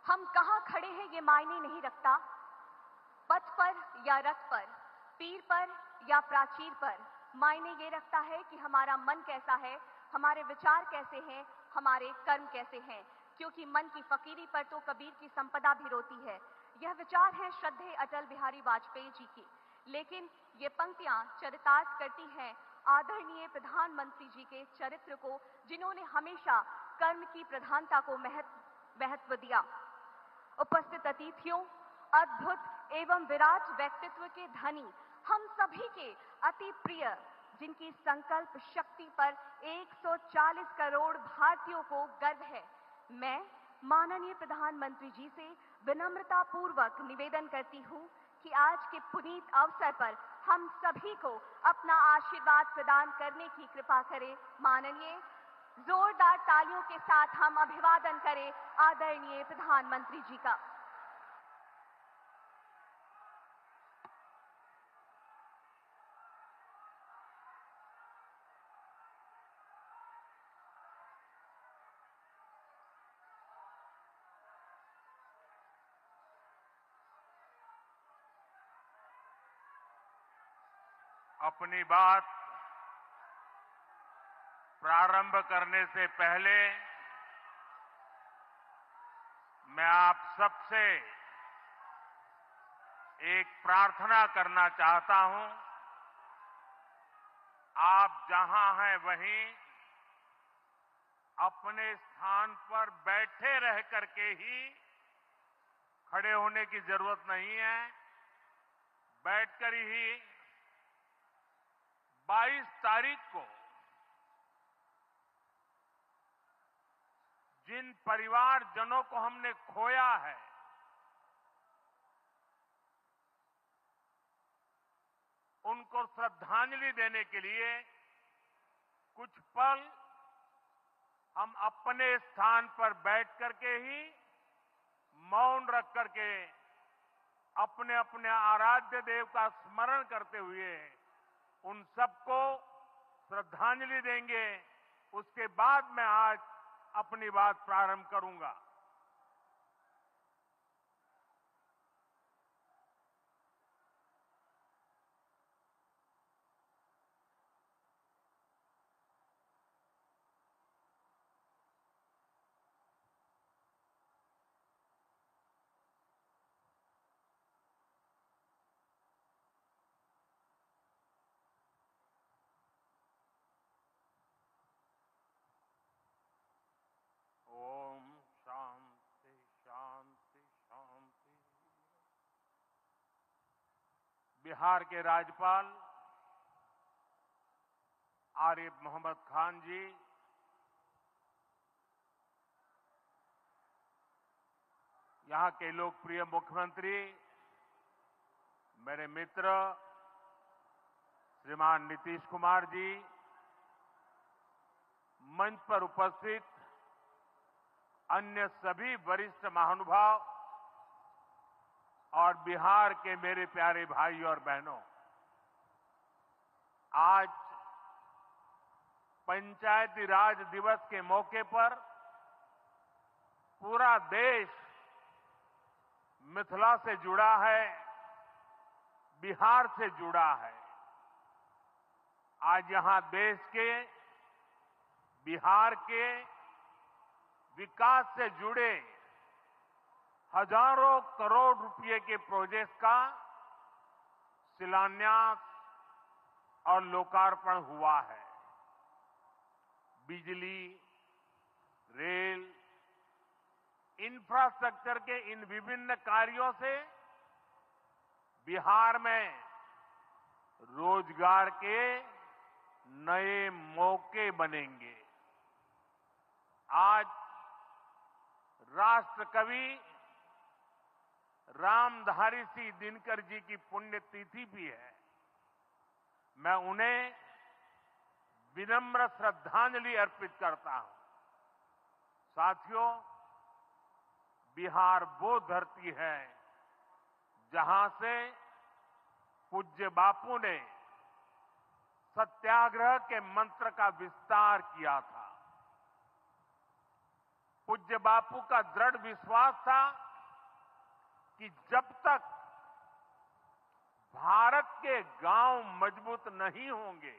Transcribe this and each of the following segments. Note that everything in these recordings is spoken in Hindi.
हम कहाँ खड़े हैं ये मायने नहीं रखता। पथ पर या रथ पर, पीर पर या प्राचीर पर, मायने ये रखता है कि हमारा मन कैसा है, हमारे विचार कैसे हैं, हमारे कर्म कैसे हैं। क्योंकि मन की फकीरी पर तो कबीर की संपदा भी रोती है। यह विचार है श्रद्धेय अटल बिहारी वाजपेयी जी की। लेकिन ये पंक्तियां चरितार्थ करती हैं आदरणीय प्रधानमंत्री जी के चरित्र को, जिन्होंने हमेशा कर्म की प्रधानता को महत्व दिया। उपस्थित अतिथियों, अद्भुत एवं विराट व्यक्तित्व के धनी हम सभी के अति प्रिय, जिनकी संकल्प शक्ति पर 140 करोड़ भारतीयों को गर्व है, मैं माननीय प्रधानमंत्री जी से विनम्रता पूर्वक निवेदन करती हूं कि आज के पुनीत अवसर पर हम सभी को अपना आशीर्वाद प्रदान करने की कृपा करें। माननीय, जोरदार तालियों के साथ हम अभिवादन करें आदरणीय प्रधानमंत्री जी का। अपनी बात प्रारंभ करने से पहले मैं आप सबसे एक प्रार्थना करना चाहता हूं। आप जहां हैं वहीं अपने स्थान पर बैठे रह करके ही, खड़े होने की जरूरत नहीं है, बैठकर ही 22 तारीख को जिन परिवारजनों को हमने खोया है, उनको श्रद्धांजलि देने के लिए कुछ पल हम अपने स्थान पर बैठ करके ही, मौन रख करके, अपने अपने आराध्य देव का स्मरण करते हुए उन सबको श्रद्धांजलि देंगे। उसके बाद मैं आज अपनी बात प्रारंभ करूंगा। ओम शांति शांति शांति। बिहार के राज्यपाल आरिफ मोहम्मद खान जी, यहां के लोकप्रिय मुख्यमंत्री मेरे मित्र श्रीमान नीतीश कुमार जी, मंच पर उपस्थित अन्य सभी वरिष्ठ महानुभाव और बिहार के मेरे प्यारे भाई और बहनों, आज पंचायती राज दिवस के मौके पर पूरा देश मिथिला से जुड़ा है, बिहार से जुड़ा है। आज यहां देश के, बिहार के विकास से जुड़े हजारों करोड़ रुपए के प्रोजेक्ट का शिलान्यास और लोकार्पण हुआ है। बिजली, रेल, इंफ्रास्ट्रक्चर के इन विभिन्न कार्यों से बिहार में रोजगार के नए मौके बनेंगे। आज राष्ट्र कवि रामधारी सिंह दिनकर जी की पुण्यतिथि भी है। मैं उन्हें विनम्र श्रद्धांजलि अर्पित करता हूं। साथियों, बिहार वो धरती है जहां से पूज्य बापू ने सत्याग्रह के मंत्र का विस्तार किया था। पूज्य पूज्य बापू का दृढ़ विश्वास था कि जब तक भारत के गांव मजबूत नहीं होंगे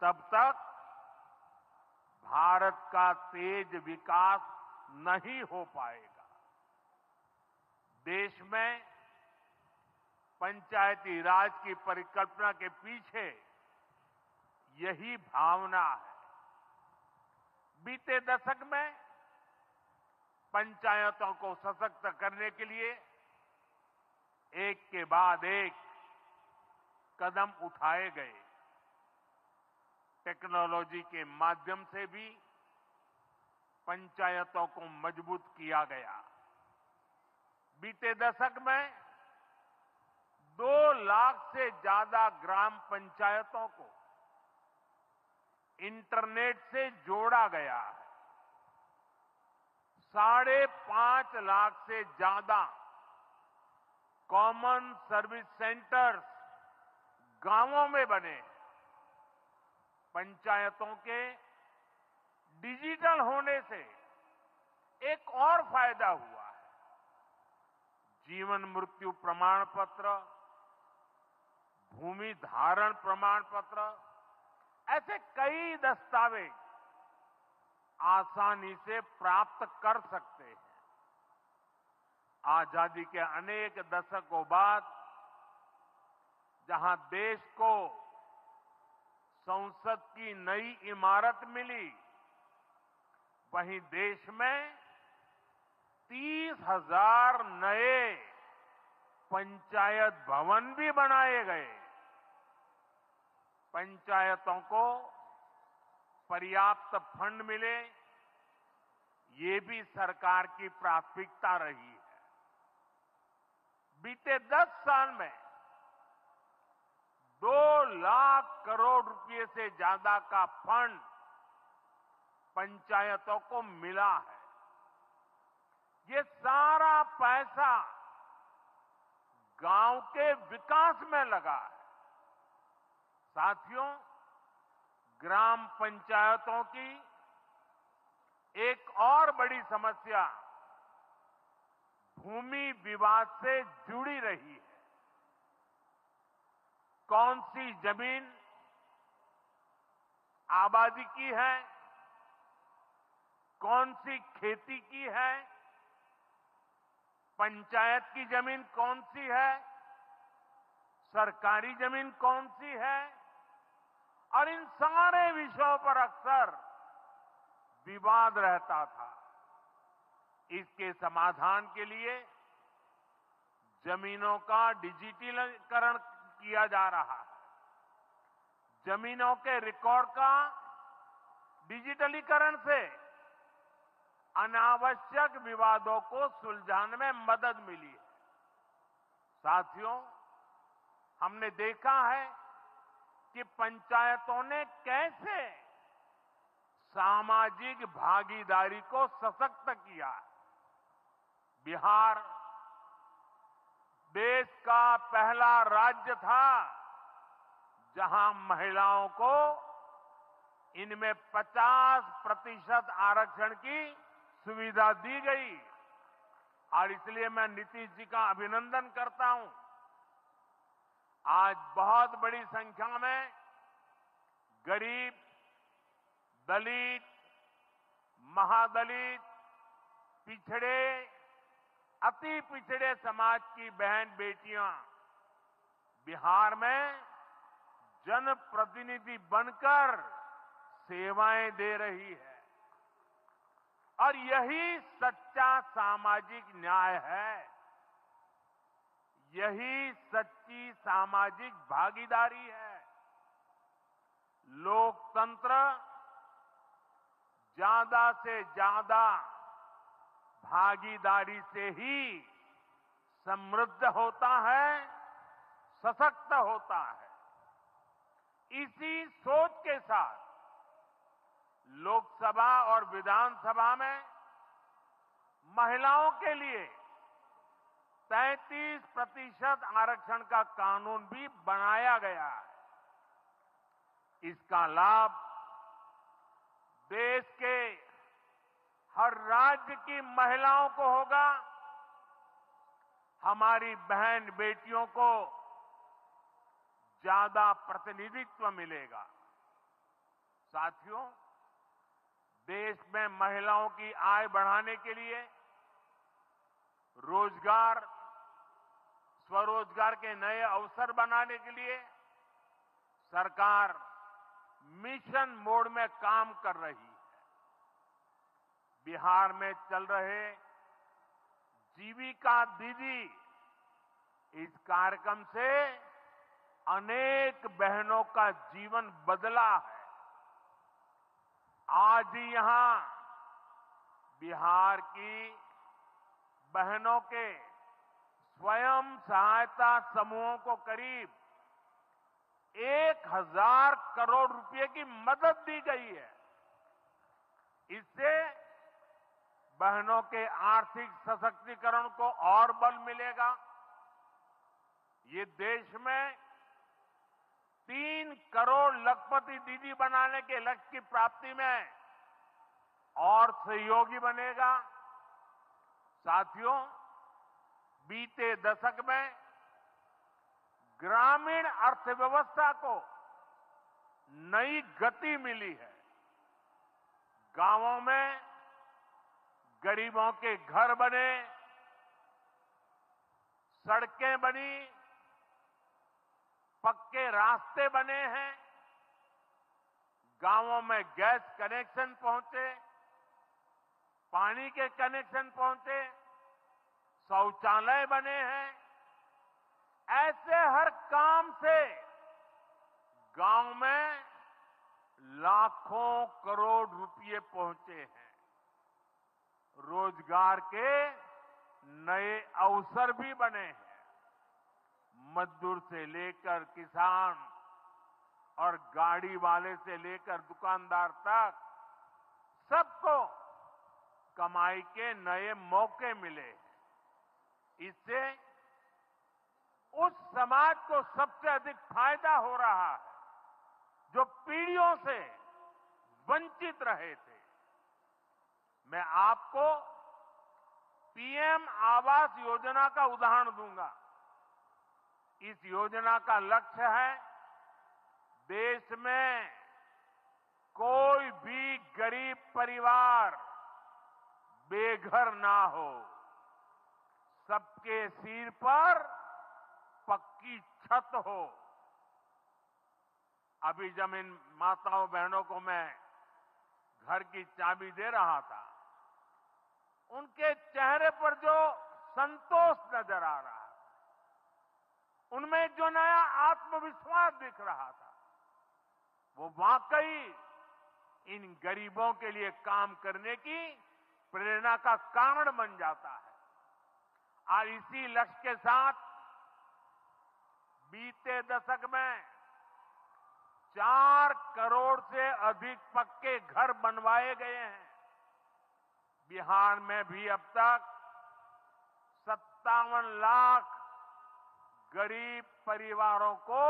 तब तक भारत का तेज विकास नहीं हो पाएगा। देश में पंचायती राज की परिकल्पना के पीछे यही भावना है। बीते दशक में पंचायतों को सशक्त करने के लिए एक के बाद एक कदम उठाए गए। टेक्नोलॉजी के माध्यम से भी पंचायतों को मजबूत किया गया। बीते दशक में 2 लाख से ज्यादा ग्राम पंचायतों को इंटरनेट से जोड़ा गया है। 5.5 लाख से ज्यादा कॉमन सर्विस सेंटर्स गांवों में बने हैं। पंचायतों के डिजिटल होने से एक और फायदा हुआ है। जीवन मृत्यु प्रमाण पत्र, भूमि धारण प्रमाण पत्र, ऐसे कई दस्तावेज आसानी से प्राप्त कर सकते हैं। आजादी के अनेक दशकों बाद जहां देश को संसद की नई इमारत मिली, वहीं देश में 30,000 नए पंचायत भवन भी बनाए गए। पंचायतों को पर्याप्त फंड मिले, ये भी सरकार की प्राथमिकता रही है। बीते 10 साल में 2 लाख करोड़ रुपए से ज्यादा का फंड पंचायतों को मिला है। ये सारा पैसा गांव के विकास में लगा है। साथियों, ग्राम पंचायतों की एक और बड़ी समस्या भूमि विवाद से जुड़ी रही है। कौन सी जमीन आबादी की है, कौन सी खेती की है, पंचायत की जमीन कौन सी है, सरकारी जमीन कौन सी है, और इन सारे विषयों पर अक्सर विवाद रहता था। इसके समाधान के लिए जमीनों का डिजिटलीकरण किया जा रहा है। जमीनों के रिकॉर्ड का डिजिटलीकरण से अनावश्यक विवादों को सुलझाने में मदद मिली है। साथियों, हमने देखा है कि पंचायतों ने कैसे सामाजिक भागीदारी को सशक्त किया। बिहार देश का पहला राज्य था जहां महिलाओं को इनमें 50% आरक्षण की सुविधा दी गई, और इसलिए मैं नीतीश जी का अभिनंदन करता हूं। आज बहुत बड़ी संख्या में गरीब, दलित, महादलित, पिछड़े, अति पिछड़े समाज की बहन बेटियां बिहार में जनप्रतिनिधि बनकर सेवाएं दे रही है, और यही सच्चा सामाजिक न्याय है। यही सच्ची सामाजिक भागीदारी है। लोकतंत्र ज्यादा से ज्यादा भागीदारी से ही समृद्ध होता है, सशक्त होता है। इसी सोच के साथ लोकसभा और विधानसभा में महिलाओं के लिए 33% आरक्षण का कानून भी बनाया गया है। इसका लाभ देश के हर और राज्य की महिलाओं को होगा, हमारी बहन बेटियों को ज्यादा प्रतिनिधित्व मिलेगा। साथियों, देश में महिलाओं की आय बढ़ाने के लिए रोजगार, स्वरोजगार के नए अवसर बनाने के लिए सरकार मिशन मोड में काम कर रही है। बिहार में चल रहे जीविका दीदी इस कार्यक्रम से अनेक बहनों का जीवन बदला है। आज ही यहां बिहार की बहनों के स्वयं सहायता समूहों को करीब 1,000 करोड़ रुपए की मदद दी गई है। इससे बहनों के आर्थिक सशक्तिकरण को और बल मिलेगा। ये देश में 3 करोड़ लखपति दीदी बनाने के लक्ष्य की प्राप्ति में और सहयोगी बनेगा। साथियों, बीते दशक में ग्रामीण अर्थव्यवस्था को नई गति मिली है। गांवों में गरीबों के घर बने, सड़कें बनी, पक्के रास्ते बने हैं, गांवों में गैस कनेक्शन पहुंचे, पानी के कनेक्शन पहुंचे, शौचालय बने हैं। ऐसे हर काम से गांव में लाखों करोड़ रुपए पहुंचे हैं। रोजगार के नए अवसर भी बने हैं। मजदूर से लेकर किसान और गाड़ी वाले से लेकर दुकानदार तक सबको कमाई के नए मौके मिले। इससे उस समाज को सबसे अधिक फायदा हो रहा है जो पीढ़ियों से वंचित रहे थे। मैं आपको पीएम आवास योजना का उदाहरण दूंगा। इस योजना का लक्ष्य है देश में कोई भी गरीब परिवार बेघर ना हो, सबके सिर पर पक्की छत हो। अभी जब इन माताओं बहनों को मैं घर की चाबी दे रहा था, उनके चेहरे पर जो संतोष नजर आ रहा है, उनमें जो नया आत्मविश्वास दिख रहा था, वो वाकई इन गरीबों के लिए काम करने की प्रेरणा का कारण बन जाता है। और इसी लक्ष्य के साथ बीते दशक में 4 करोड़ से अधिक पक्के घर बनवाए गए हैं। बिहार में भी अब तक 57 लाख गरीब परिवारों को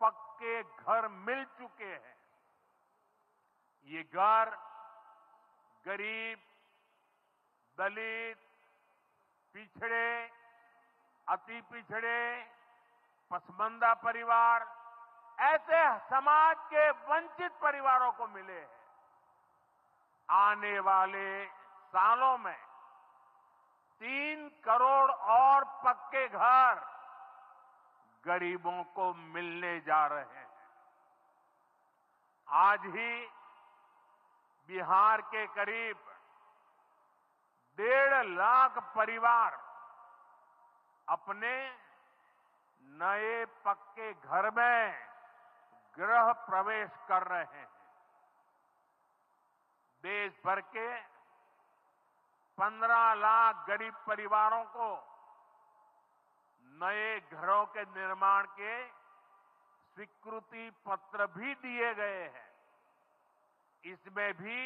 पक्के घर मिल चुके हैं। ये घर गरीब, दलित, पिछड़े, अति पिछड़े, पसमानदा परिवार, ऐसे समाज के वंचित परिवारों को मिले हैं। आने वाले सालों में 3 करोड़ और पक्के घर गरीबों को मिलने जा रहे हैं। आज ही बिहार के करीब 1.5 लाख परिवार अपने नए पक्के घर में गृह प्रवेश कर रहे हैं। देश भर के 15 लाख गरीब परिवारों को नए घरों के निर्माण के स्वीकृति पत्र भी दिए गए हैं। इसमें भी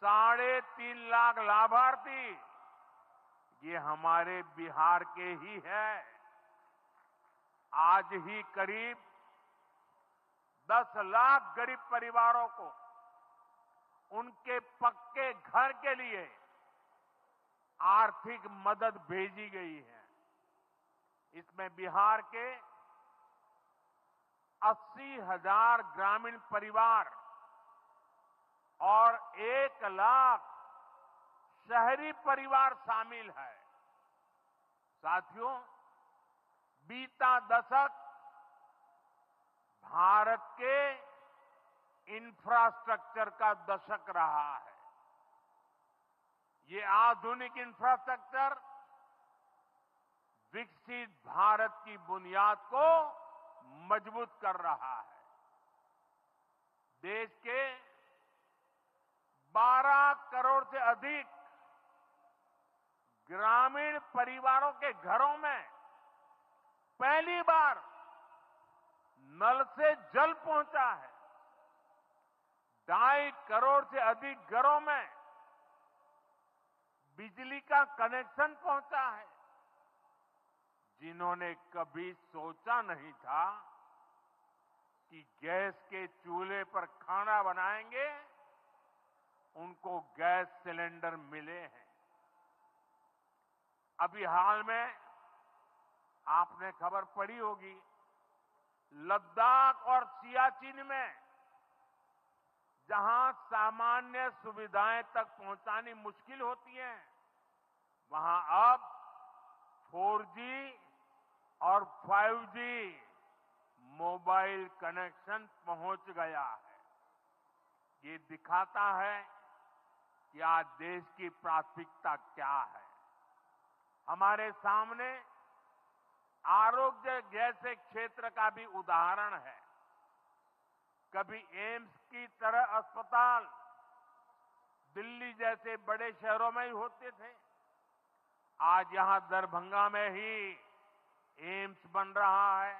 3.5 लाख लाभार्थी ये हमारे बिहार के ही हैं। आज ही करीब 10 लाख गरीब परिवारों को उनके पक्के घर के लिए आर्थिक मदद भेजी गई है। इसमें बिहार के 80,000 ग्रामीण परिवार और 1 लाख शहरी परिवार शामिल है। साथियों, बीता दशक भारत के इंफ्रास्ट्रक्चर का दशक रहा है। ये आधुनिक इंफ्रास्ट्रक्चर विकसित भारत की बुनियाद को मजबूत कर रहा है। देश के 12 करोड़ से अधिक ग्रामीण परिवारों के घरों में पहली बार नल से जल पहुंचा है। 2.5 करोड़ से अधिक घरों में बिजली का कनेक्शन पहुंचा है। जिन्होंने कभी सोचा नहीं था कि गैस के चूल्हे पर खाना बनाएंगे, उनको गैस सिलेंडर मिले हैं। अभी हाल में आपने खबर पढ़ी होगी, लद्दाख और सियाचिन में जहां सामान्य सुविधाएं तक पहुंचानी मुश्किल होती है, वहां अब 4G और 5G मोबाइल कनेक्शन पहुंच गया है। ये दिखाता है कि आज देश की प्राथमिकता क्या है। हमारे सामने आरोग्य जैसे क्षेत्र का भी उदाहरण है। कभी एम्स की तरह अस्पताल दिल्ली जैसे बड़े शहरों में ही होते थे, आज यहां दरभंगा में ही एम्स बन रहा है।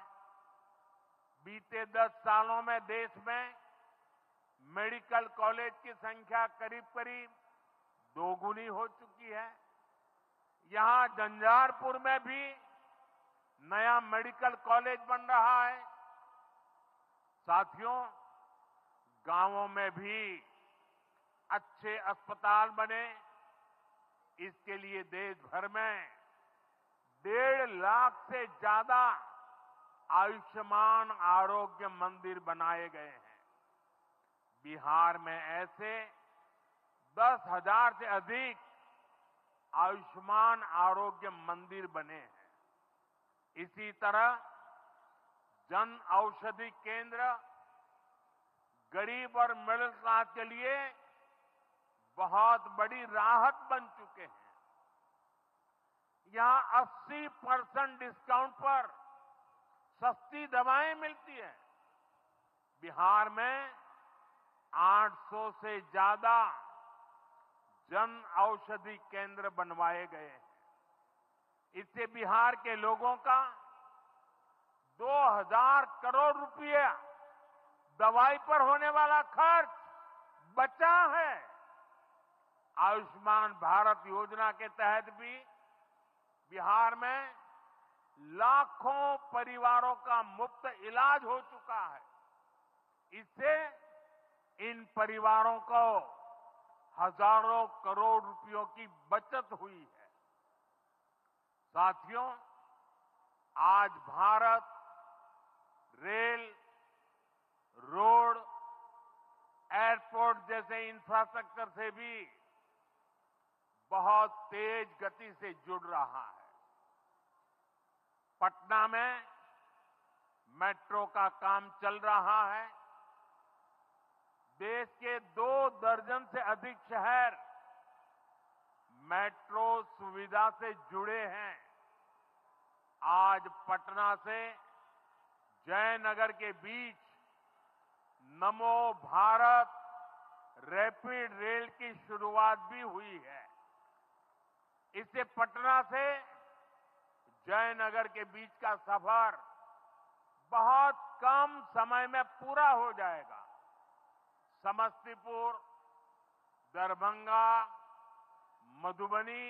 बीते 10 सालों में देश में मेडिकल कॉलेज की संख्या करीब करीब 2 गुनी हो चुकी है। यहां झंझारपुर में भी नया मेडिकल कॉलेज बन रहा है। साथियों, गांवों में भी अच्छे अस्पताल बने, इसके लिए देश भर में 1.5 लाख से ज्यादा आयुष्मान आरोग्य मंदिर बनाए गए हैं। बिहार में ऐसे 10,000 से अधिक आयुष्मान आरोग्य मंदिर बने हैं। इसी तरह जन औषधि केंद्र गरीब और मिडिल क्लास के लिए बहुत बड़ी राहत बन चुके हैं। यहां 80% डिस्काउंट पर सस्ती दवाएं मिलती है। बिहार में 800 से ज्यादा जन औषधि केंद्र बनवाए गए हैं। इससे बिहार के लोगों का 2,000 करोड़ रुपया दवाई पर होने वाला खर्च बचा है। आयुष्मान भारत योजना के तहत भी बिहार में लाखों परिवारों का मुफ्त इलाज हो चुका है। इससे इन परिवारों को हजारों करोड़ रुपयों की बचत हुई है। साथियों, आज भारत रेल, रोड, एयरपोर्ट जैसे इंफ्रास्ट्रक्चर से भी बहुत तेज गति से जुड़ रहा है। पटना में मेट्रो का काम चल रहा है। देश के 2 दर्जन से अधिक शहर मेट्रो सुविधा से जुड़े हैं। आज पटना से जयनगर के बीच नमो भारत रैपिड रेल की शुरुआत भी हुई है। इससे पटना से जयनगर के बीच का सफर बहुत कम समय में पूरा हो जाएगा। समस्तीपुर, दरभंगा, मधुबनी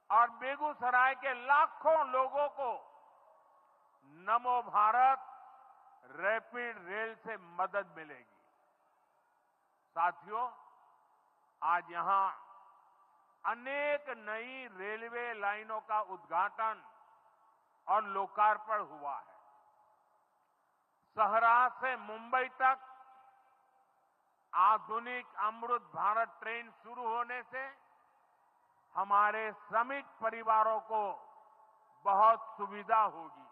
और बेगूसराय के लाखों लोगों को नमो भारत रैपिड रेल से मदद मिलेगी। साथियों, आज यहां अनेक नई रेलवे लाइनों का उद्घाटन और लोकार्पण हुआ है। सहरा से मुंबई तक आधुनिक अमृत भारत ट्रेन शुरू होने से हमारे श्रमिक परिवारों को बहुत सुविधा होगी।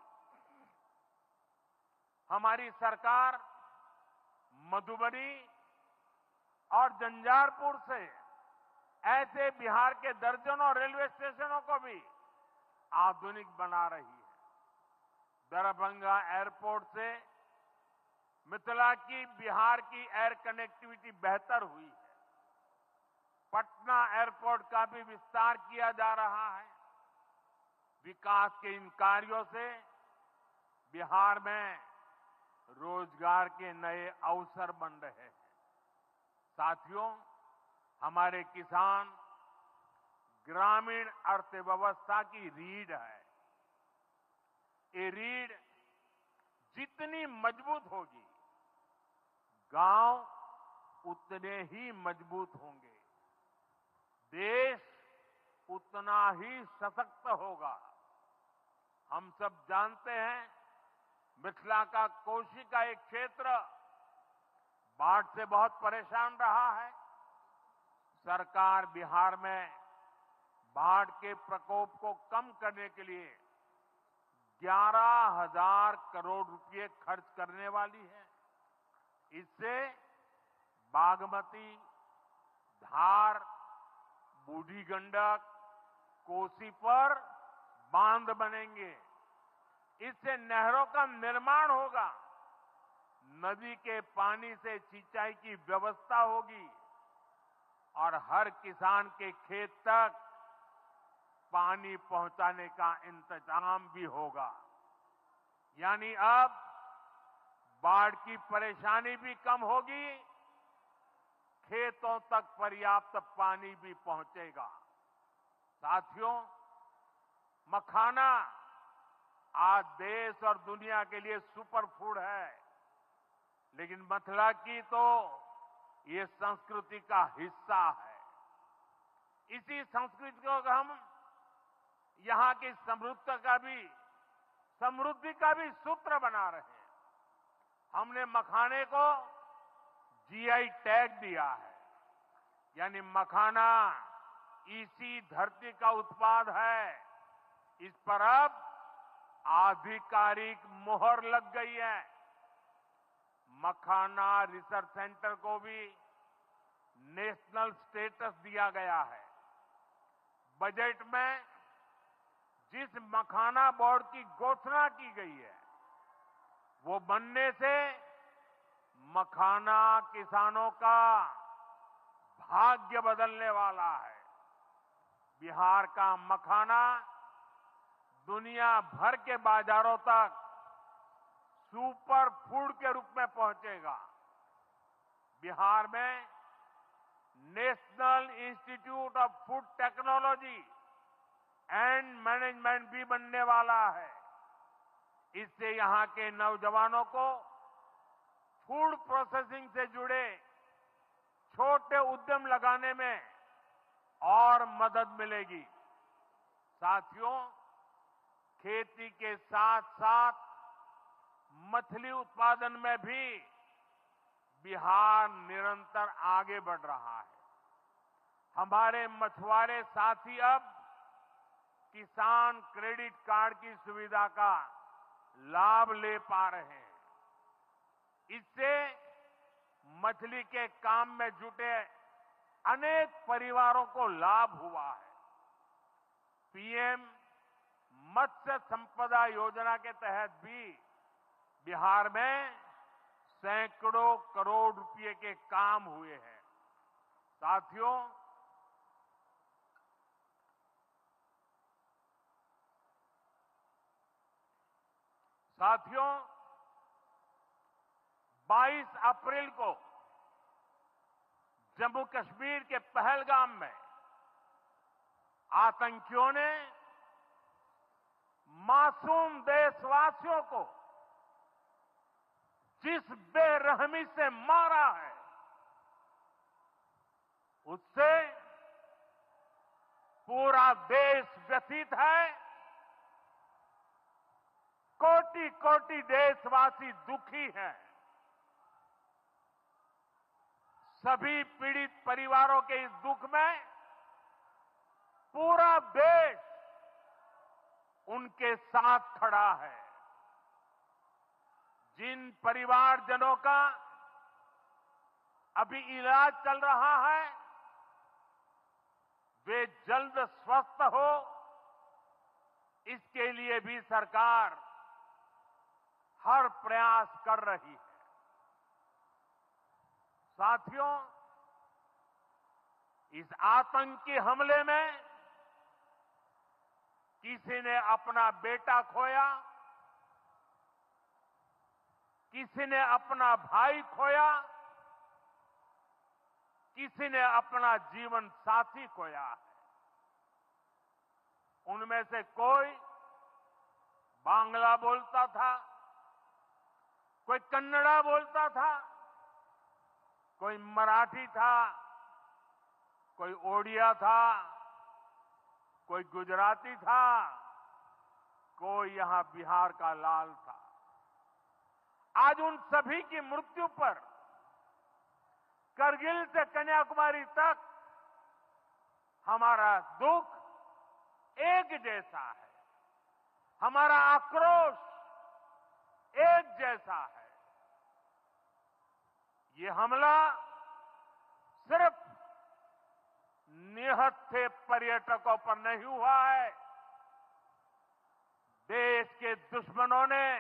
हमारी सरकार मधुबनी और झंझारपुर से ऐसे बिहार के दर्जनों रेलवे स्टेशनों को भी आधुनिक बना रही है। दरभंगा एयरपोर्ट से मिथिला की बिहार की एयर कनेक्टिविटी बेहतर हुई है। पटना एयरपोर्ट का भी विस्तार किया जा रहा है। विकास के इन कार्यों से बिहार में रोजगार के नए अवसर बन रहे हैं। साथियों, हमारे किसान ग्रामीण अर्थव्यवस्था की रीढ़ है। ये रीढ़ जितनी मजबूत होगी, गांव उतने ही मजबूत होंगे, देश उतना ही सशक्त होगा। हम सब जानते हैं, मिथिला का कोशी का एक क्षेत्र बाढ़ से बहुत परेशान रहा है। सरकार बिहार में बाढ़ के प्रकोप को कम करने के लिए 11,000 करोड़ रुपए खर्च करने वाली है। इससे बागमती, धार, बूढ़ी गंडक, कोसी पर बांध बनेंगे। इससे नहरों का निर्माण होगा, नदी के पानी से सिंचाई की व्यवस्था होगी और हर किसान के खेत तक पानी पहुंचाने का इंतजाम भी होगा। यानी अब बाढ़ की परेशानी भी कम होगी, खेतों तक पर्याप्त पानी भी पहुंचेगा। साथियों, मखाना आज देश और दुनिया के लिए सुपर फूड है, लेकिन मिथिला की तो ये संस्कृति का हिस्सा है। इसी संस्कृति को हम यहां की समृद्धि का भी सूत्र बना रहे हैं। हमने मखाने को जीआई टैग दिया है, यानी मखाना इसी धरती का उत्पाद है। इस पर अब आधिकारिक मोहर लग गई है। मखाना रिसर्च सेंटर को भी नेशनल स्टेटस दिया गया है। बजट में जिस मखाना बोर्ड की घोषणा की गई है, वो बनने से मखाना किसानों का भाग्य बदलने वाला है। बिहार का मखाना दुनिया भर के बाजारों तक सुपर फूड के रूप में पहुंचेगा। बिहार में national institute of food technology and management भी बनने वाला है। इससे यहां के नौजवानों को फूड प्रोसेसिंग से जुड़े छोटे उद्यम लगाने में और मदद मिलेगी। साथियों, खेती के साथ साथ मछली उत्पादन में भी बिहार निरंतर आगे बढ़ रहा है। हमारे मछुआरे साथी अब किसान क्रेडिट कार्ड की सुविधा का लाभ ले पा रहे हैं। इससे मछली के काम में जुटे अनेक परिवारों को लाभ हुआ है। पीएम मत्स्य संपदा योजना के तहत भी बिहार में सैकड़ों करोड़ रुपए के काम हुए हैं। साथियों, साथियों 22 अप्रैल को जम्मू कश्मीर के पहलगाम में आतंकियों ने मासूम देशवासियों को जिस बेरहमी से मारा है, उससे पूरा देश व्यथित है। कोटि कोटि देशवासी दुखी हैं। सभी पीड़ित परिवारों के इस दुख में पूरा देश उनके साथ खड़ा है। जिन परिवारजनों का अभी इलाज चल रहा है, वे जल्द स्वस्थ हो, इसके लिए भी सरकार हर प्रयास कर रही है। साथियों, इस आतंकी हमले में किसी ने अपना बेटा खोया, किसी ने अपना भाई खोया, किसी ने अपना जीवन साथी खोया है। उनमें से कोई बांग्ला बोलता था, कोई कन्नड़ा बोलता था, कोई मराठी था, कोई ओडिया था, कोई गुजराती था, कोई यहां बिहार का लाल था। आज उन सभी की मृत्यु पर करगिल से कन्याकुमारी तक हमारा दुख एक जैसा है, हमारा आक्रोश एक जैसा है। ये हमला सिर्फ निहत्थे पर्यटकों पर नहीं हुआ है। देश के दुश्मनों ने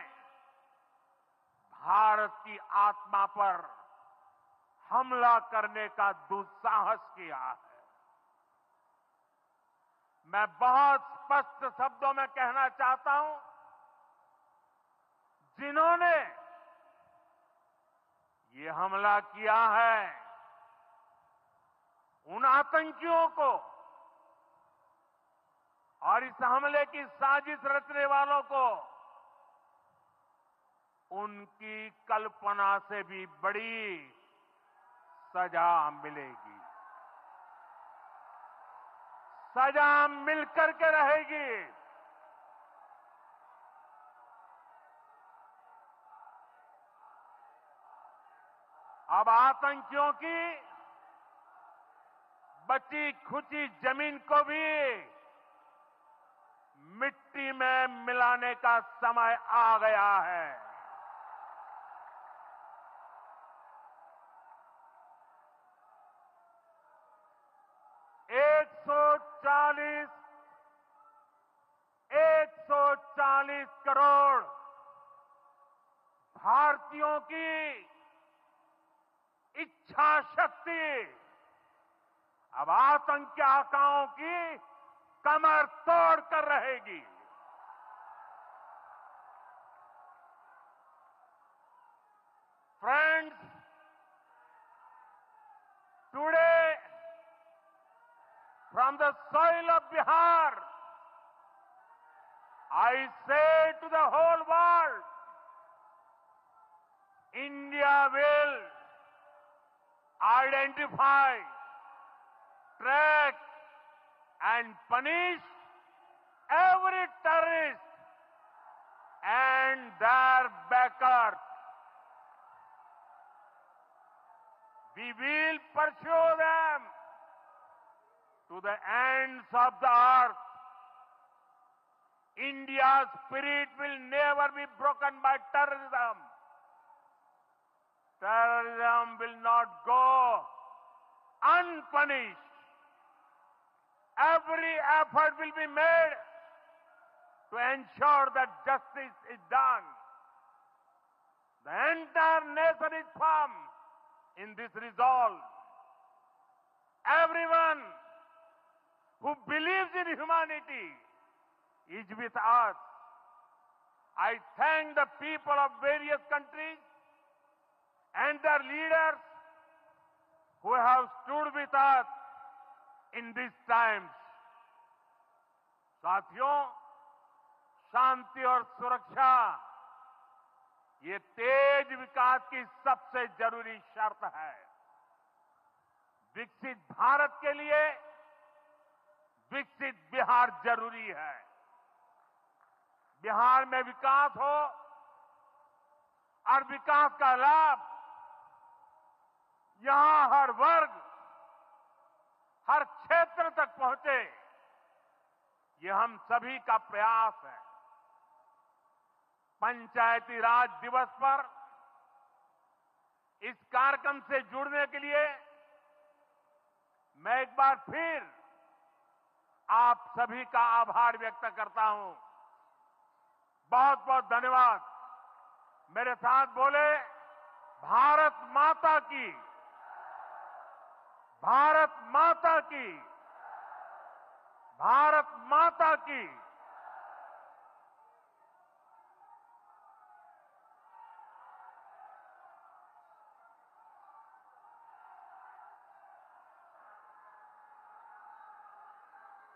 भारत की आत्मा पर हमला करने का दुस्साहस किया है। मैं बहुत स्पष्ट शब्दों में कहना चाहता हूं, जिन्होंने ये हमला किया है, उन आतंकियों को और इस हमले की साजिश रचने वालों को उनकी कल्पना से भी बड़ी सजा मिलेगी। सजा मिलकर के रहेगी। अब आतंकियों की बची खुची जमीन को भी मिट्टी में मिलाने का समय आ गया है। एक सौ चालीस करोड़ भारतीयों की इच्छा शक्ति अब आतंकी आकाओं की कमर तोड़ कर रहेगी। Friends, today from the soil of Bihar, I say to the whole world, India will identify, track and punish every terrorist and their backers. We will pursue them to the ends of the earth. India's spirit will never be broken by terrorism. Terrorism will not go unpunished. Every effort will be made to ensure that justice is done. The entire nation is firm in this resolve. Everyone who believes in humanity is with us. I thank the people of various countries and their leaders who have stood with us in these times. साथियों, शांति और सुरक्षा ये तेज विकास की सबसे जरूरी शर्त है। विकसित भारत के लिए विकसित बिहार जरूरी है। बिहार में विकास हो और विकास का लाभ यहां हर वर्ग, हर क्षेत्र तक पहुंचे, ये हम सभी का प्रयास है। पंचायती राज दिवस पर इस कार्यक्रम से जुड़ने के लिए मैं एक बार फिर आप सभी का आभार व्यक्त करता हूं। बहुत बहुत धन्यवाद। मेरे साथ बोले, भारत माता की, भारत माता की, भारत माता की।